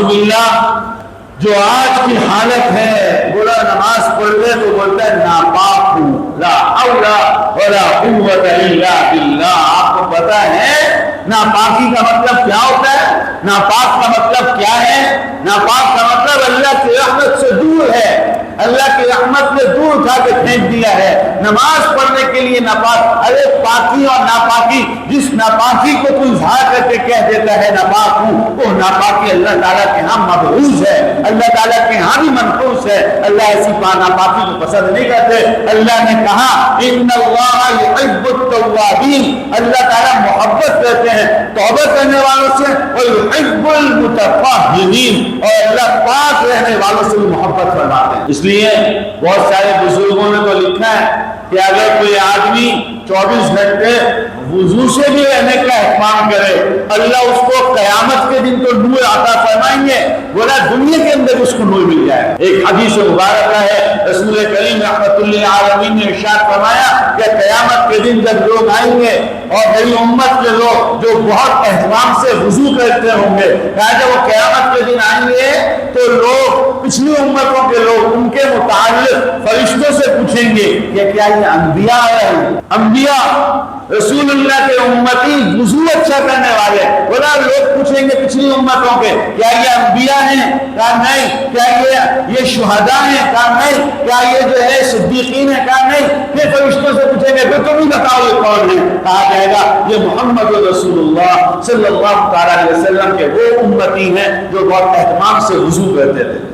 नाउजुबिल्लाह जो आज की हालत है, बोला नमाज पढ़ ले तो बोलता है नापाक हूँ, ला हौला वला कुव्वता इल्ला बिल्लाह। आपको पता है नापाकी का मतलब क्या होता है? नापाक का मतलब क्या है? नापाक का मतलब अल्लाह की रहमत से दूर है, अल्लाह की रहमत ने दूर उठा के फेंक दिया है। नमाज पढ़ने के लिए नापाक, अरे पाकी और नापाकी, जिस नापाकी को तू इजहार करके कह देता है नापाक हूँ, वो नापाकी अल्लाह ताला के यहाँ मबऊस है, अल्लाह ताला के यहाँ भी मनहूस है। अल्लाह ऐसी नापाकी को पसंद नहीं करते। अल्लाह ने कहा इन्नल्लाह युहिब्बुत तव्वाबीन, अल्लाह ताला मोहब्बत करते हैं तौबा करने वालों से, और युहिब्बुल मुतत्तहिरीन, और अल्लाह पाक रहने वालों से भी मोहब्बत फरमाते हैं। इसलिए बहुत सारे बुजुर्गों ने तो लिखा है कि अगर कोई आदमी 24 घंटे वुजू से भी रहने का एहतमाम करे, अल्लाह उसको कयामत के दिन तो नूर अता फरमाएंगे, बोला दुनिया के अंदर उसको नूर मिल जाए। एक हदीस मुबारक है, रसूल करीम रहमतुल्लिल आलमीन ने इरशाद फरमाया कि कयामत के दिन जब लोग आएंगे और मेरी उम्मत के लोग जो बहुत एहतमाम से वुजू करते होंगे, जब वो कयामत के दिन आएंगे तो लोग पिछली उम्मतों के लोग उनके मुताल्लिक फरिश्तों से पूछेंगे कि क्या ये अंबिया है? अंबिया रसूलुल्लाह के उम्मती वुजू अच्छा करने वाले, बोला लोग पूछेंगे पिछली उम्मतों के क्या ये अंबिया हैं? कहा नहीं। क्या ये शुहदा हैं? कहा नहीं। क्या ये जो है सिद्दीकीन है? कहा नहीं। फिर फरिश्तों से पूछेंगे फिर तुम ही बताओ ये कौन है? कहा जाएगा ये मोहम्मद रसूलुल्लाह सल्लल्लाहु अलैहि वसल्लम के वो उम्मती हैं जो बहुत एहतमाम से वुजू करते थे।